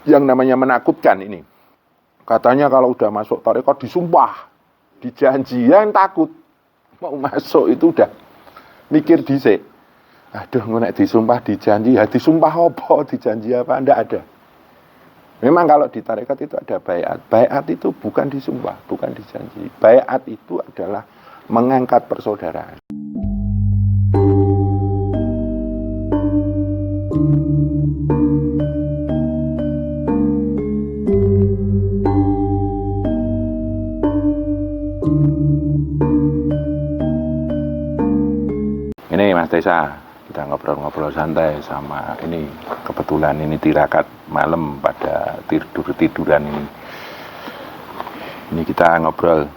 yang namanya menakutkan ini. Katanya kalau udah masuk tarekat disumpah, dijanjian takut. Mau masuk itu udah mikir dhisik. Aduh, nek disumpah dijanji, ya disumpah apa, dijanji apa, ndak ada. Memang kalau di tarekat itu ada baiat. Baiat itu bukan disumpah, bukan dijanji. Baiat itu adalah mengangkat persaudaraan. Ini Mas Desa, kita ngobrol-ngobrol santai sama ini. Kebetulan ini tirakat malam pada tiduran ini. Ini kita ngobrol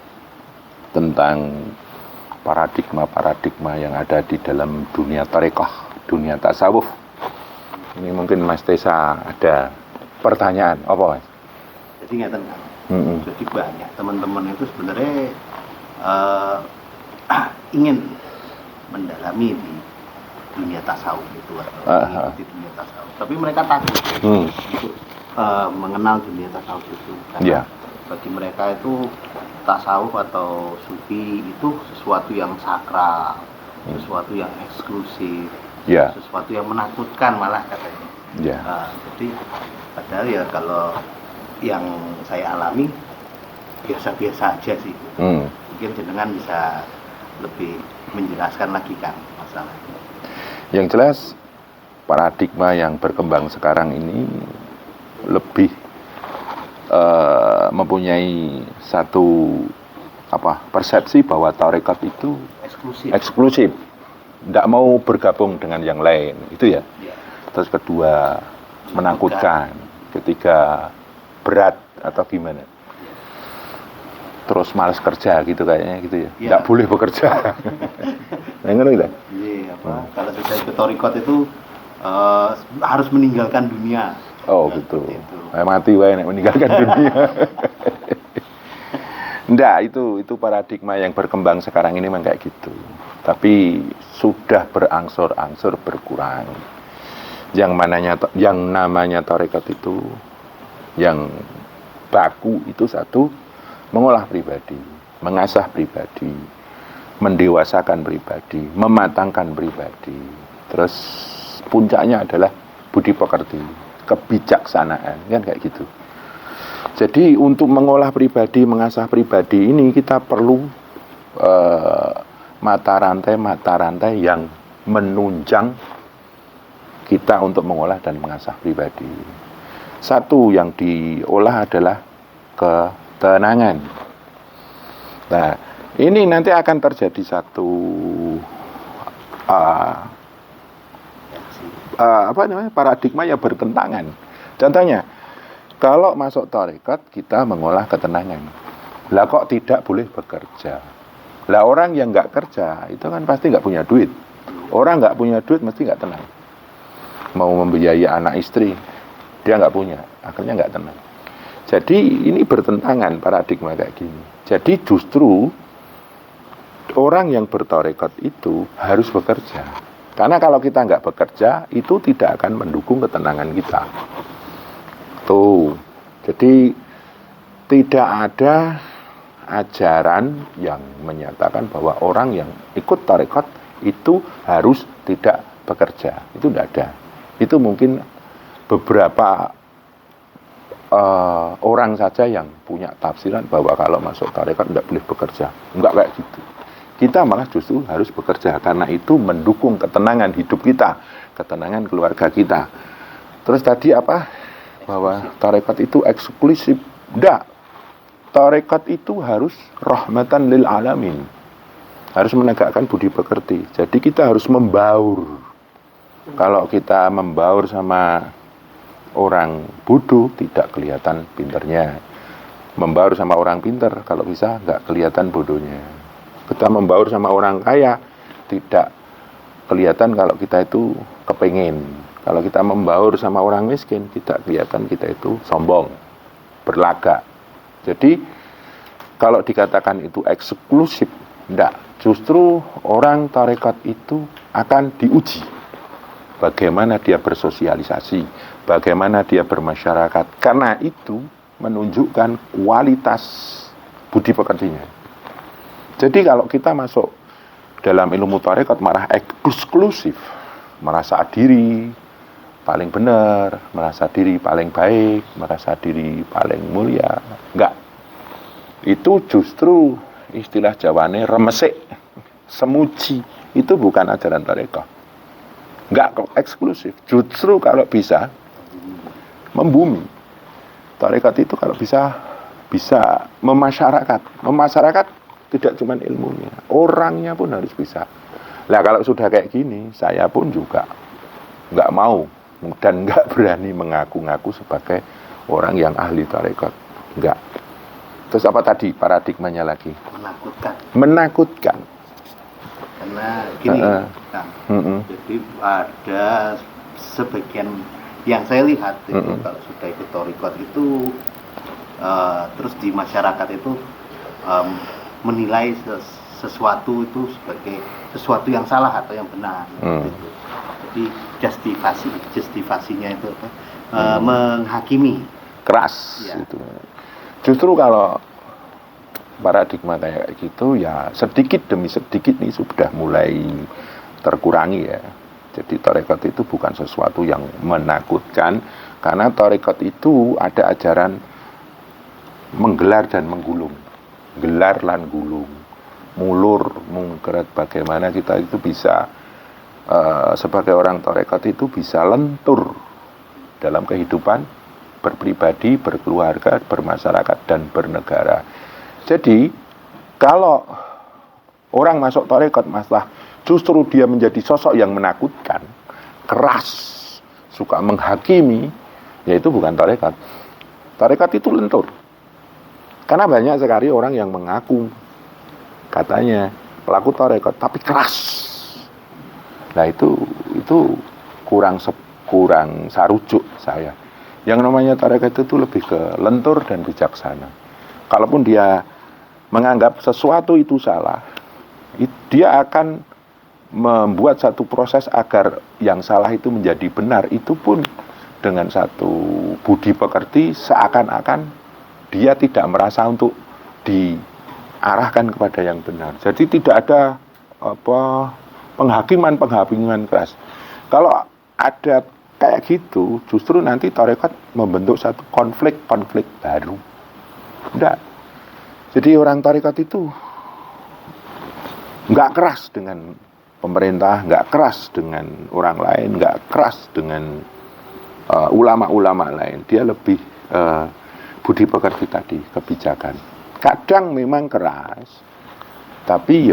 tentang paradigma yang ada di dalam dunia tarekah, dunia tasawuf. Ini mungkin Mas Desa ada pertanyaan, apa Mas? Jadi nggak tenang. Jadi banyak teman-teman itu sebenarnya ingin mendalami di dunia tasawuf itu atau di dunia tasawuf, tapi mereka takut untuk mengenal dunia tasawuf itu karena bagi mereka itu tasawuf atau sufi itu sesuatu yang sakral, sesuatu yang eksklusif, sesuatu yang menakutkan malah katanya. Jadi padahal ya kalau yang saya alami biasa-biasa aja sih. Mungkin jenengan bisa lebih menjelaskan lagi kan masalahnya. Yang jelas paradigma yang berkembang sekarang ini lebih mempunyai satu persepsi bahwa tarekat itu eksklusif, tidak mau bergabung dengan yang lain, itu ya. Terus kedua menakutkan, ketiga berat atau gimana. Terus malas kerja gitu kayaknya gitu ya. Enggak boleh bekerja. Nah, ngono gitu. Iya, kalau sudah ikut tarekat itu harus meninggalkan dunia. Oh, gitu. Mati wae nek meninggalkan dunia. Enggak, itu paradigma yang berkembang sekarang ini memang kayak gitu. Tapi sudah berangsur-angsur berkurang. Yang namanya tarekat itu yang baku itu satu, mengolah pribadi, mengasah pribadi, mendewasakan pribadi, mematangkan pribadi. Terus puncaknya adalah budi pekerti, kebijaksanaan, kan kayak gitu. Jadi untuk mengolah pribadi, mengasah pribadi ini kita perlu mata rantai yang menunjang kita untuk mengolah dan mengasah pribadi. Satu yang diolah adalah ketenangan. Nah, ini nanti akan terjadi satu paradigma yang bertentangan. Contohnya, kalau masuk tarekat kita mengolah ketenangan. Lah kok tidak boleh bekerja? Lah orang yang nggak kerja itu kan pasti nggak punya duit. Orang nggak punya duit mesti nggak tenang. Mau membiayai anak istri, dia nggak punya, akhirnya nggak tenang. Jadi ini bertentangan paradigma kayak gini. Jadi justru orang yang bertarekat itu harus bekerja. Karena kalau kita nggak bekerja, itu tidak akan mendukung ketenangan kita. Tuh, jadi tidak ada ajaran yang menyatakan bahwa orang yang ikut tarekat itu harus tidak bekerja. Itu tidak ada. Itu mungkin beberapa orang saja yang punya tafsiran bahwa kalau masuk tarekat tidak boleh bekerja. Enggak kayak gitu. Kita malah justru harus bekerja karena itu mendukung ketenangan hidup kita, ketenangan keluarga kita. Terus tadi apa? Bahwa tarekat itu eksklusif. Enggak. Tarekat itu harus rahmatan lil alamin. Harus menegakkan budi pekerti. Jadi kita harus membaur. Kalau kita membaur sama orang bodoh tidak kelihatan pinternya. Membaur sama orang pinter kalau bisa nggak kelihatan bodohnya. Kita membaur sama orang kaya tidak kelihatan kalau kita itu kepengin. Kalau kita membaur sama orang miskin tidak kelihatan kita itu sombong, berlagak. Jadi kalau dikatakan itu eksklusif, enggak. Justru orang tarekat itu akan diuji. bagaimana dia bersosialisasi, bagaimana dia bermasyarakat. Karena itu menunjukkan kualitas budi pekertinya. Jadi kalau kita masuk dalam ilmu tarekat malah eksklusif, merasa diri paling benar, merasa diri paling baik, merasa diri paling mulia. Enggak. Itu justru istilah Jawane remesik, semuji. Itu bukan ajaran tarekat. Enggak eksklusif. Justru kalau bisa membumi. Tarekat itu kalau bisa memasyarakat. Memasyarakat tidak cuma ilmunya, orangnya pun harus bisa. Nah kalau sudah kayak gini, saya pun juga nggak mau dan nggak berani mengaku-ngaku sebagai orang yang ahli tarekat. Nggak. Terus apa tadi paradigmanya lagi? Menakutkan. Karena gini, jadi ada sebagian yang saya lihat itu kalau sudah ikut tarekat itu terus di masyarakat itu menilai sesuatu itu sebagai sesuatu yang salah atau yang benar. Gitu. Jadi justifasinya itu menghakimi keras. Ya. Gitu. Justru kalau paradigma kayak gitu ya sedikit demi sedikit nih sudah mulai terkurangi ya. Jadi tarekat itu bukan sesuatu yang menakutkan, karena tarekat itu ada ajaran menggelar dan menggulung. Gelar lan gulung, mulur mungkeret, bagaimana kita itu bisa sebagai orang tarekat itu bisa lentur dalam kehidupan berpribadi, berkeluarga, bermasyarakat dan bernegara. Jadi kalau orang masuk tarekat masalah justru dia menjadi sosok yang menakutkan, keras, suka menghakimi, ya itu bukan tarekat. Tarekat itu lentur. Karena banyak sekali orang yang mengaku katanya pelaku tarekat tapi keras. Nah itu kurang sarujuk saya. Yang namanya tarekat itu lebih ke lentur dan bijaksana. Kalaupun dia menganggap sesuatu itu salah, dia akan membuat satu proses agar yang salah itu menjadi benar. Itu pun dengan satu budi pekerti, seakan-akan dia tidak merasa untuk diarahkan kepada yang benar. Jadi tidak ada penghakiman keras. Kalau ada kayak gitu, justru nanti tarekat membentuk satu konflik baru. Tidak. Jadi orang tarekat itu nggak keras dengan pemerintah, nggak keras dengan orang lain, nggak keras dengan ulama-ulama lain. Dia lebih budi pekerti tadi, kebijakan. Kadang memang keras, tapi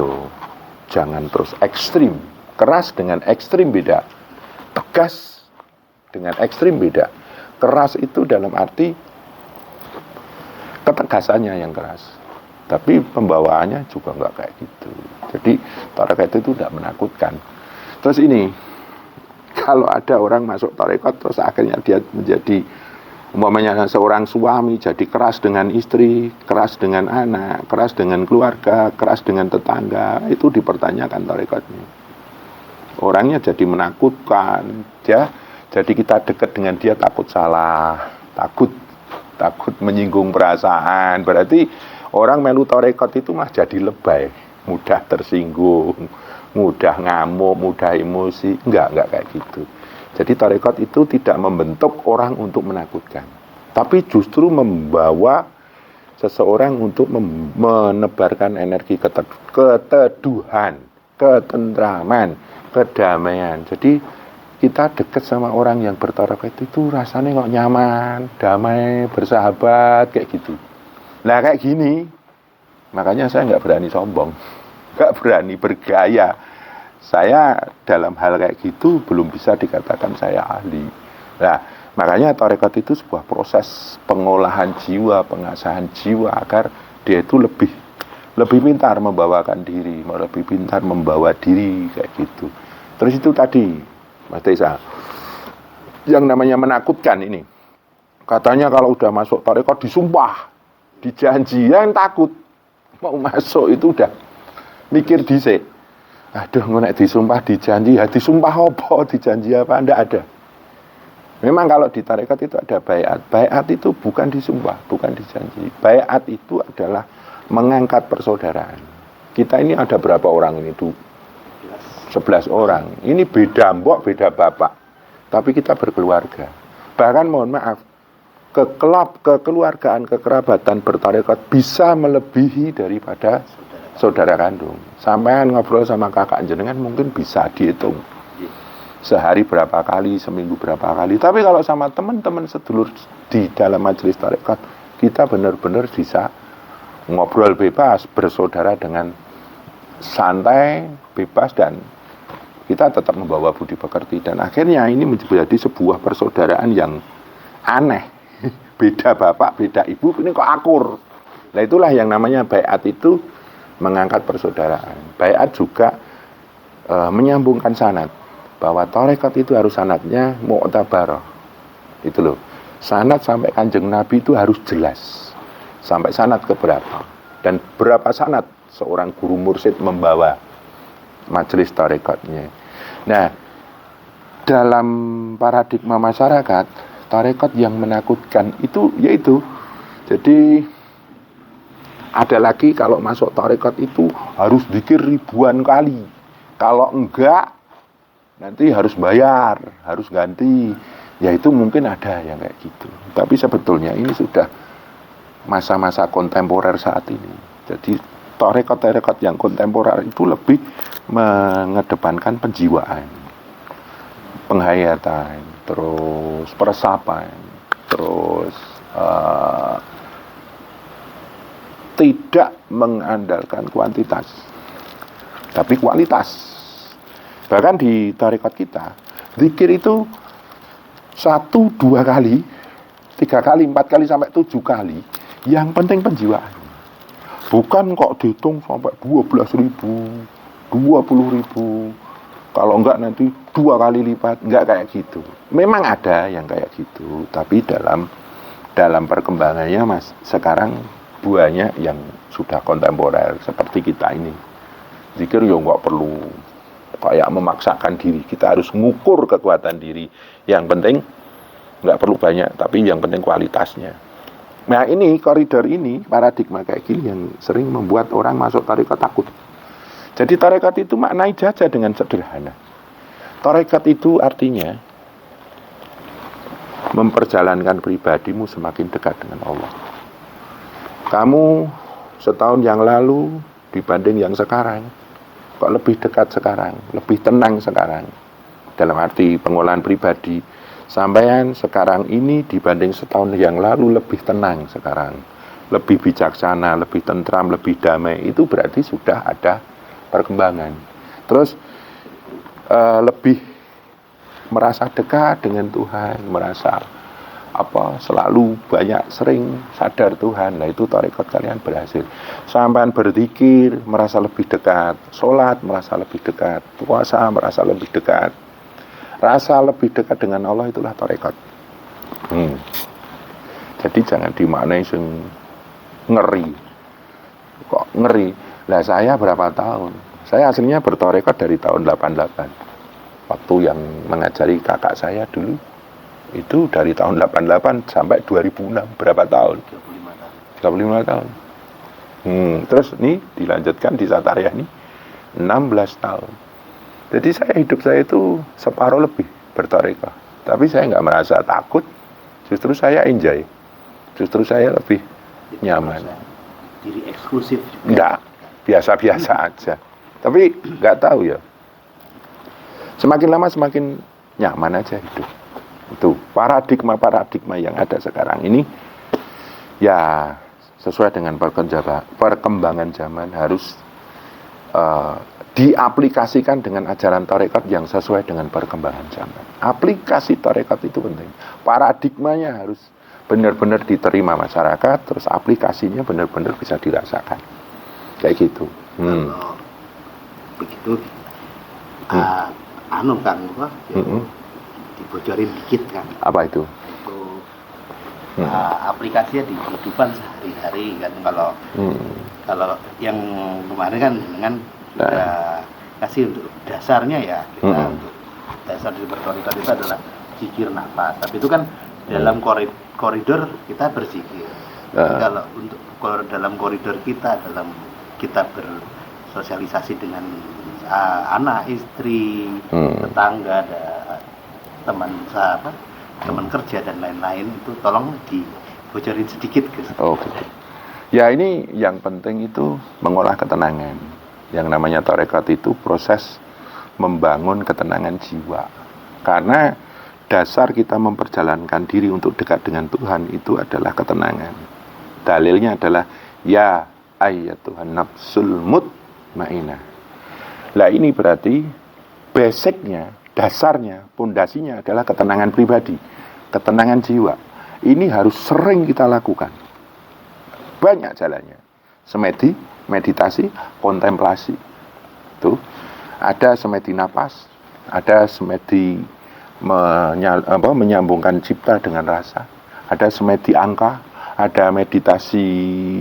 jangan terus ekstrim. Keras dengan ekstrim beda. Tegas dengan ekstrim beda. Keras itu dalam arti ketegasannya yang keras. Tapi pembawaannya juga nggak kayak gitu. Jadi tarekat itu tidak menakutkan. Terus ini, kalau ada orang masuk tarekat terus akhirnya dia menjadi umpamanya seorang suami jadi keras dengan istri, keras dengan anak, keras dengan keluarga, keras dengan tetangga, itu dipertanyakan tarekatnya. Orangnya jadi menakutkan, jadi kita dekat dengan dia takut salah, takut menyinggung perasaan. Berarti orang melu tarekat itu mah jadi lebay, mudah tersinggung, mudah ngamuk, mudah emosi. Enggak kayak gitu. Jadi tarekat itu tidak membentuk orang untuk menakutkan, tapi justru membawa seseorang untuk menebarkan energi keteduhan, ketentraman, kedamaian. Jadi kita dekat sama orang yang bertarekat itu rasanya kok nyaman, damai, bersahabat, kayak gitu. Nah kayak gini, makanya saya nggak berani sombong, nggak berani bergaya. Saya dalam hal kayak gitu belum bisa dikatakan saya ahli. Nah, makanya tarekat itu sebuah proses pengolahan jiwa, pengasahan jiwa agar dia itu lebih pintar membawakan diri, lebih pintar membawa diri kayak gitu. Terus itu tadi, Mas Desa, yang namanya menakutkan ini. Katanya kalau udah masuk tarekat disumpah, dijanji, yang takut mau masuk itu udah mikir dhisik. Aduh, nek disumpah dijanji, ya disumpah apa, dijanji apa, ndak ada. Memang kalau di tarekat itu ada baiat. Baiat itu bukan disumpah, bukan dijanji. Baiat itu adalah mengangkat persaudaraan. Kita ini ada berapa orang ini? 11 orang. Ini beda mbok, beda bapak. Tapi kita berkeluarga. Bahkan mohon maaf, kekeluargaan, kekerabatan bertarekat bisa melebihi daripada saudara kandung. Sampean ngobrol sama kakak jenengan mungkin bisa dihitung. Sehari berapa kali, seminggu berapa kali. Tapi kalau sama teman-teman sedulur di dalam majelis tarekat, kita benar-benar bisa ngobrol bebas, bersaudara dengan santai, bebas, dan kita tetap membawa budi pekerti. Dan akhirnya ini menjadi sebuah persaudaraan yang aneh. Beda bapak, beda ibu, ini kok akur. Nah itulah yang namanya baiat, itu mengangkat persaudaraan. Baiat juga menyambungkan sanad, bahwa tarekat itu harus sanadnya mu'tabarah. Itu loh. Sanad sampai Kanjeng Nabi itu harus jelas. Sampai sanad ke berapa. Dan berapa sanad seorang guru mursyid membawa majelis tarekatnya. Nah, dalam paradigma masyarakat, tarekat yang menakutkan itu yaitu, jadi ada lagi kalau masuk tarekat itu harus zikir ribuan kali. Kalau enggak, nanti harus bayar, harus ganti. Ya itu mungkin ada yang kayak gitu. Tapi sebetulnya ini sudah masa-masa kontemporer saat ini. Jadi tarekat-tarekat yang kontemporer itu lebih mengedepankan penjiwaan, penghayatan, terus peresapan, terus tidak mengandalkan kuantitas, tapi kualitas. Bahkan di tarekat kita, zikir itu 1, 2 kali, 3 kali, 4 kali, sampai 7 kali. Yang penting penjiwaan. Bukan kok dihitung sampai 12.000, 20.000. Kalau enggak nanti 2 kali lipat. Enggak kayak gitu. Memang ada yang kayak gitu. Tapi dalam perkembangannya mas, sekarang banyak yang sudah kontemporer seperti kita ini. Zikir ya enggak perlu kayak memaksakan diri. Kita harus ngukur kekuatan diri. Yang penting enggak perlu banyak, tapi yang penting kualitasnya. Nah ini koridor ini, paradigma kayak gini yang sering membuat orang masuk tarekat takut. Jadi tarekat itu maknai saja dengan sederhana. Tarekat itu artinya memperjalankan pribadimu semakin dekat dengan Allah. Kamu setahun yang lalu dibanding yang sekarang, kok lebih dekat sekarang, lebih tenang sekarang. Dalam arti pengolahan pribadi, sampean sekarang ini dibanding setahun yang lalu lebih tenang sekarang, lebih bijaksana, lebih tentram, lebih damai. Itu berarti sudah ada perkembangan. Terus lebih merasa dekat dengan Tuhan, merasa selalu banyak sering sadar Tuhan. Nah itu tarekat kalian berhasil. Sampean berzikir merasa lebih dekat, sholat merasa lebih dekat, puasa merasa lebih dekat. Rasa lebih dekat dengan Allah itulah tarekat. Jadi jangan dimaknai sing ngeri. Kok ngeri? Lah saya berapa tahun? Saya aslinya bertarekat dari tahun 88. Waktu yang mengajari kakak saya dulu itu dari tahun 88 sampai 2006, berapa tahun? 35 tahun. Terus nih dilanjutkan di Satariah nih 16 tahun. Jadi hidup saya itu separuh lebih bertarekat. Tapi saya nggak merasa takut, justru saya enjoy. Justru saya lebih nyaman. Diri eksklusif juga. Enggak, biasa-biasa aja. Tapi nggak tahu ya. Semakin lama semakin nyaman aja hidup. Itu paradigma yang ada sekarang ini ya sesuai dengan perkembangan zaman harus diaplikasikan dengan ajaran tarekat yang sesuai dengan perkembangan zaman. Aplikasi tarekat itu penting. Paradigmanya harus benar-benar diterima masyarakat, terus aplikasinya benar-benar bisa dirasakan. Kayak gitu. Kalau begitu, kan, dibocorin dikit kan. Apa itu? Itu aplikasinya di kehidupan sehari-hari kan. Kalau yang kemarin kan dengan kasih untuk dasarnya ya kita untuk dasar di berkoridor itu adalah zikir nafas. Tapi itu kan dalam koridor kita berzikir. Kalau untuk dalam koridor kita, dalam kita bersosialisasi dengan anak, istri, tetangga, teman sahabat, teman kerja dan lain-lain, itu tolong dibocorin sedikit, Gus. Oke. Ya, ini yang penting itu mengolah ketenangan. Yang namanya tarekat itu proses membangun ketenangan jiwa. Karena dasar kita memperjalankan diri untuk dekat dengan Tuhan itu adalah ketenangan. Dalilnya adalah ya ayyatuhan nafsul mutmainnah. Lah ini berarti basicnya, dasarnya, pondasinya adalah ketenangan pribadi, ketenangan jiwa. Ini harus sering kita lakukan. Banyak jalannya. Semedi, meditasi, kontemplasi. Tuh. Ada semedi napas, ada semedi menyambungkan cipta dengan rasa, ada semedi angka, ada meditasi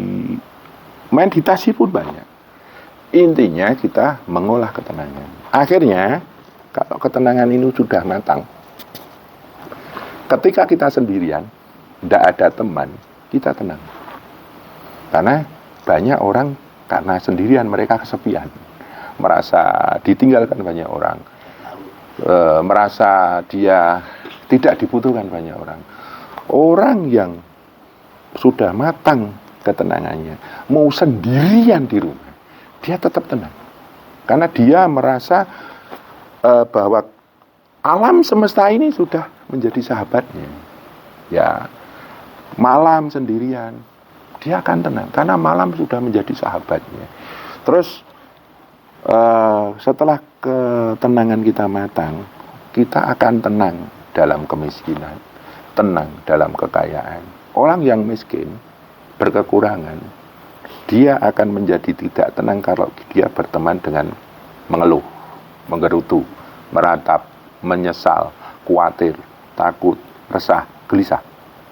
pun banyak. Intinya kita mengolah ketenangan. Akhirnya kalau ketenangan ini sudah matang, ketika kita sendirian, tidak ada teman, kita tenang. Karena banyak orang karena sendirian mereka kesepian, merasa ditinggalkan banyak orang, merasa dia tidak dibutuhkan banyak orang. Orang yang sudah matang ketenangannya, mau sendirian di rumah, dia tetap tenang. Karena dia merasa bahwa alam semesta ini sudah menjadi sahabatnya. Ya, malam sendirian, dia akan tenang. Karena malam sudah menjadi sahabatnya. Terus setelah ketenangan kita matang, kita akan tenang dalam kemiskinan, tenang dalam kekayaan. Orang yang miskin, berkekurangan, dia akan menjadi tidak tenang kalau dia berteman dengan mengeluh, menggerutu, meratap, menyesal, khawatir, takut, resah, gelisah.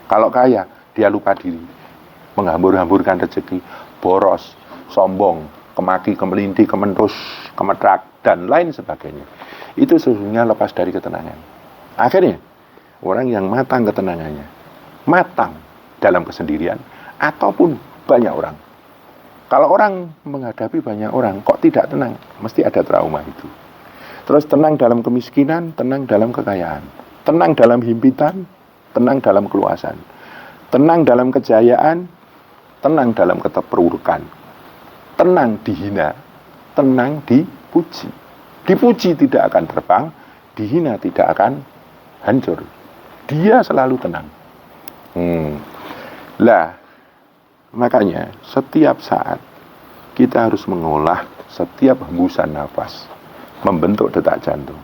Kalau kaya, dia lupa diri, menghambur-hamburkan rezeki, boros, sombong, kemaki, kemelinti, kementus, kemetrak, dan lain sebagainya. Itu sesungguhnya lepas dari ketenangan. Akhirnya, orang yang matang ketenangannya, matang dalam kesendirian, ataupun banyak orang. Kalau orang menghadapi banyak orang, kok tidak tenang? Mesti ada trauma itu. Terus tenang dalam kemiskinan, tenang dalam kekayaan. Tenang dalam himpitan, tenang dalam keluasan. Tenang dalam kejayaan, tenang dalam keterpurukan. Tenang dihina, tenang dipuji. Dipuji tidak akan terbang, dihina tidak akan hancur. Dia selalu tenang. Lah, makanya setiap saat kita harus mengolah setiap hembusan nafas, membentuk detak jantung,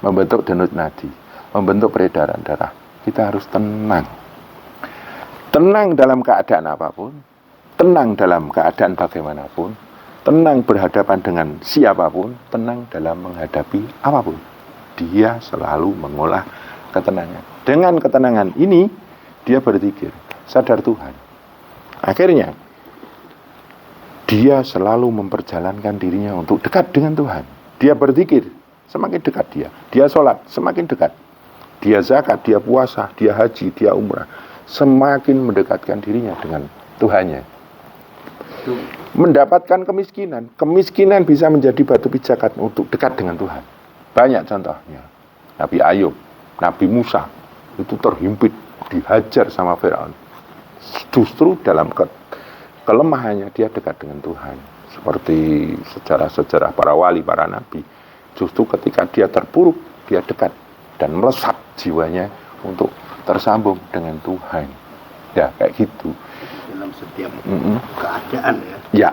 membentuk denyut nadi, membentuk peredaran darah. Kita harus tenang. Tenang dalam keadaan apapun, tenang dalam keadaan bagaimanapun, tenang berhadapan dengan siapapun, tenang dalam menghadapi apapun. Dia selalu mengolah ketenangan. Dengan ketenangan ini, dia berzikir, sadar Tuhan. Akhirnya, dia selalu memperjalankan dirinya untuk dekat dengan Tuhan. Dia berzikir, semakin dekat dia. Dia sholat, semakin dekat. Dia zakat, dia puasa, dia haji, dia umrah. Semakin mendekatkan dirinya dengan Tuhannya. Mendapatkan kemiskinan. Kemiskinan bisa menjadi batu pijakan untuk dekat dengan Tuhan. Banyak contohnya. Nabi Ayub, Nabi Musa, itu terhimpit, dihajar sama Firaun. Justru dalam kelemahannya dia dekat dengan Tuhan. Seperti sejarah-sejarah para wali, para nabi. Justru ketika dia terpuruk, dia dekat dan melesat jiwanya untuk tersambung dengan Tuhan. Ya, kayak gitu. Dalam setiap keadaan ya. Ya,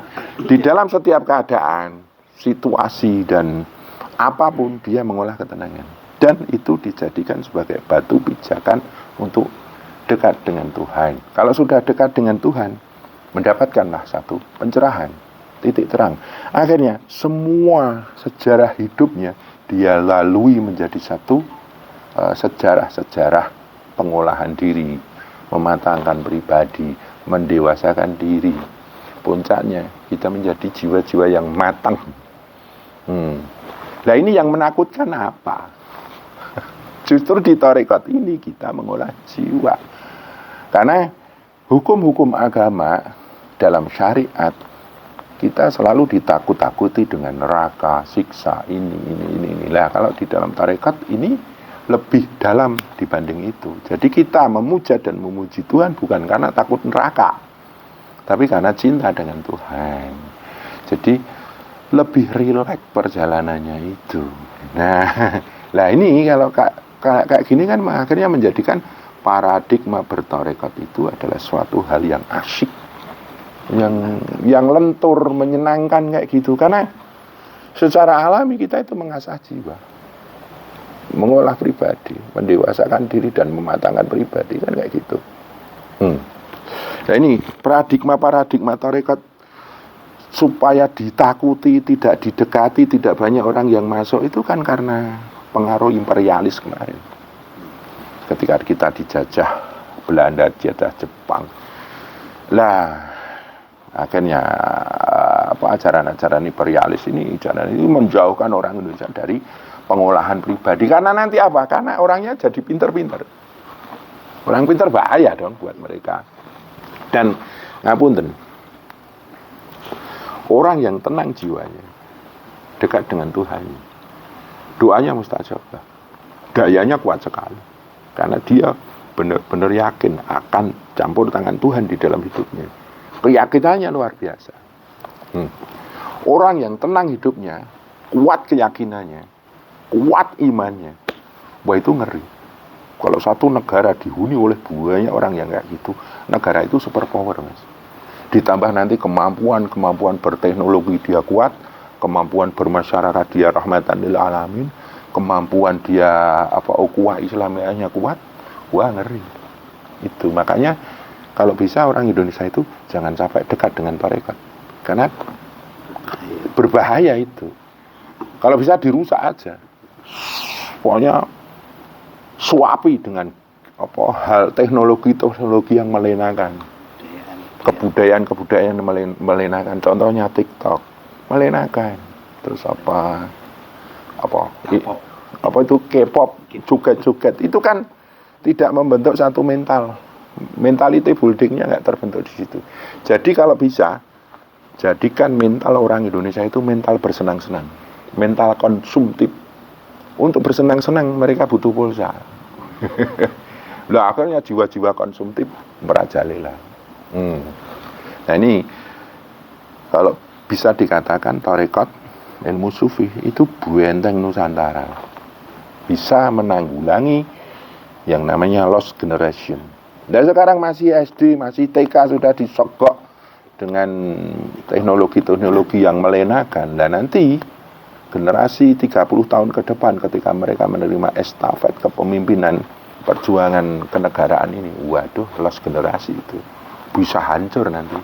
di dalam setiap keadaan, situasi dan apapun dia mengolah ketenangan. Dan itu dijadikan sebagai batu pijakan untuk dekat dengan Tuhan. Kalau sudah dekat dengan Tuhan, mendapatkanlah satu pencerahan, titik terang. Akhirnya semua sejarah hidupnya dia lalui menjadi satu sejarah-sejarah pengolahan diri, mematangkan pribadi, mendewasakan diri. Puncaknya kita menjadi jiwa-jiwa yang matang. Nah ini yang menakutkan apa? Justru di tarekat ini kita mengolah jiwa. Karena hukum-hukum agama dalam syariat kita selalu ditakut-takuti dengan neraka, siksa, ini. Lah kalau di dalam tarekat ini lebih dalam dibanding itu. Jadi kita memuja dan memuji Tuhan bukan karena takut neraka, tapi karena cinta dengan Tuhan. Jadi lebih rileks perjalanannya itu. Nah ini kalau kayak gini kan akhirnya menjadikan paradigma bertarekat itu adalah suatu hal yang asyik, yang lentur, menyenangkan kayak gitu. Karena secara alami kita itu mengasah jiwa, mengolah pribadi, mendewasakan diri dan mematangkan pribadi kan kayak gitu. Nah ini paradigma tarekat supaya ditakuti, tidak didekati, tidak banyak orang yang masuk itu kan karena pengaruh imperialis kemarin. Ketika kita dijajah Belanda, dijajah Jepang, lah akhirnya ajaran-ajaran imperialis ini menjauhkan orang Indonesia dari pengolahan pribadi. Karena nanti apa? Karena orangnya jadi pinter-pinter. Orang pinter bahaya dong buat mereka. Dan ngapunten, orang yang tenang jiwanya, dekat dengan Tuhan, doanya mustajab, dayanya kuat sekali. Karena dia benar-benar yakin akan campur tangan Tuhan di dalam hidupnya. Keyakinannya luar biasa. Orang yang tenang hidupnya, kuat keyakinannya, kuat imannya, wah itu ngeri. Kalau satu negara dihuni oleh banyak orang yang kayak gitu, negara itu super power, Mas. Ditambah nanti kemampuan berteknologi dia kuat, kemampuan bermasyarakat dia rahmatan lil alamin, kemampuan dia ukhuwah Islamiyahnya kuat, wah ngeri. Itu makanya kalau bisa orang Indonesia itu jangan sampai dekat dengan tarekat, karena berbahaya itu. Kalau bisa dirusak aja. Pokoknya suapi dengan hal teknologi yang melenakan. Kebudayaan yang melenakan. Contohnya TikTok melenakan. Terus itu K-pop, joget-joget. Itu kan tidak membentuk satu mentality buildingnya nggak terbentuk di situ. Jadi kalau bisa, jadikan mental orang Indonesia itu mental bersenang-senang, mental konsumtif. Untuk bersenang-senang mereka butuh pulsa. Lah akhirnya jiwa-jiwa konsumtif merajalela. Nah ini kalau bisa dikatakan tarekat ilmu sufi itu benteng Nusantara, bisa menanggulangi yang namanya lost generation. Dan sekarang masih SD, masih TK sudah disogok dengan teknologi yang melenakan. Dan nanti generasi 30 tahun ke depan ketika mereka menerima estafet kepemimpinan perjuangan kenegaraan ini, waduh, lost generasi itu bisa hancur nanti.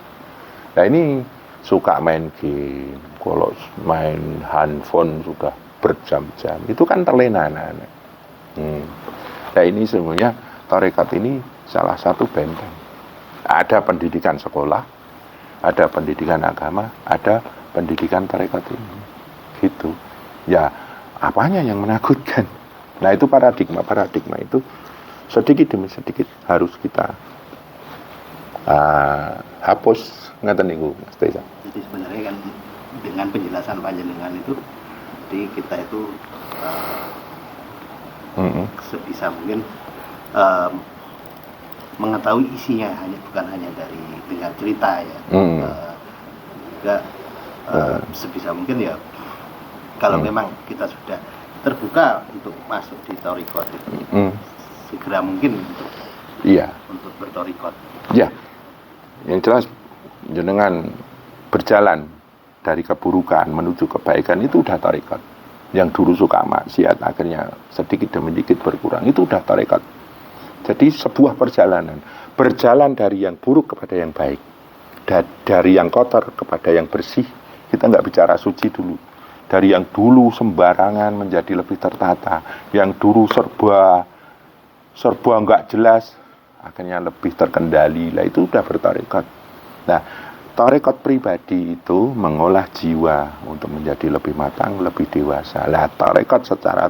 Nah ini suka main game, kalau main handphone sudah berjam-jam, itu kan terlena anak-anak. Nah ini sebenarnya tarekat ini salah satu benteng. Ada pendidikan sekolah, ada pendidikan agama, ada pendidikan tarekat ini. Gitu. Ya, apanya yang menakutkan? Nah itu paradigma itu sedikit demi sedikit harus kita hapus. Ngaten niku Mas Teza. Jadi sebenarnya kan dengan penjelasan panjenengan itu, jadi kita itu sebisa mungkin mengetahui isinya, bukan hanya dari dengar cerita ya. Juga sebisa mungkin ya, kalau memang kita sudah terbuka untuk masuk di tarekat itu, segera mungkin untuk bertarekat. Iya. Yang jelas jenengan berjalan dari keburukan menuju kebaikan itu udah tarekat. Yang dulu suka maksiat akhirnya sedikit demi sedikit berkurang, itu udah tarekat. Jadi sebuah perjalanan, berjalan dari yang buruk kepada yang baik, dari yang kotor kepada yang bersih. Kita nggak bicara suci dulu. Dari yang dulu sembarangan menjadi lebih tertata, yang dulu serba nggak jelas akhirnya lebih terkendali. Lah itu udah bertarekat. Nah tarekat pribadi itu mengolah jiwa untuk menjadi lebih matang, lebih dewasa. Lah tarekat secara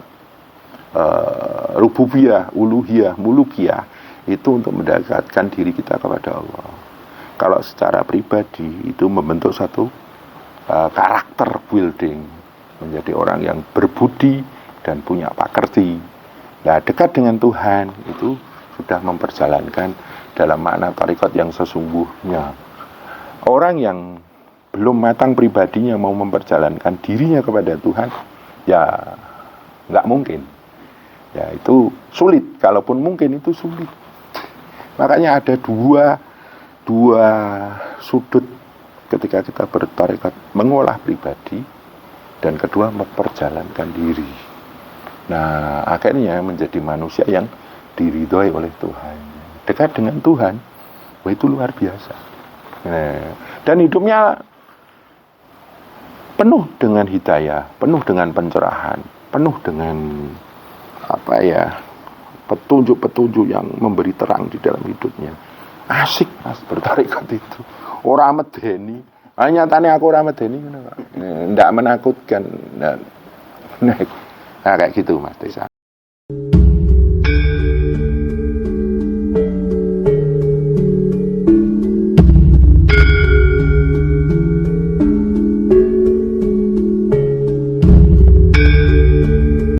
rububiyah, uluhiyah, mulukiyah itu untuk mendekatkan diri kita kepada Allah. Kalau secara pribadi itu membentuk satu karakter building, menjadi orang yang berbudi dan punya pakerti. Nah, dekat dengan Tuhan itu sudah memperjalankan dalam makna tarekat yang sesungguhnya. Orang yang belum matang pribadinya mau memperjalankan dirinya kepada Tuhan, ya nggak mungkin. Ya itu sulit, kalaupun mungkin itu sulit. Makanya ada dua sudut ketika kita bertarekat, mengolah pribadi, dan kedua memperjalankan diri. Nah, akhirnya menjadi manusia yang diridhoi oleh Tuhan. Dekat dengan Tuhan, wah itu luar biasa. Nah, dan hidupnya penuh dengan hidayah, penuh dengan pencerahan, penuh dengan petunjuk-petunjuk yang memberi terang di dalam hidupnya. Asik Mas bertarekat itu. Ora medeni. Nyatane aku ora medeni ngono, Pak. Ndak menakutkan. Nah, kayak gitu Mas Desa.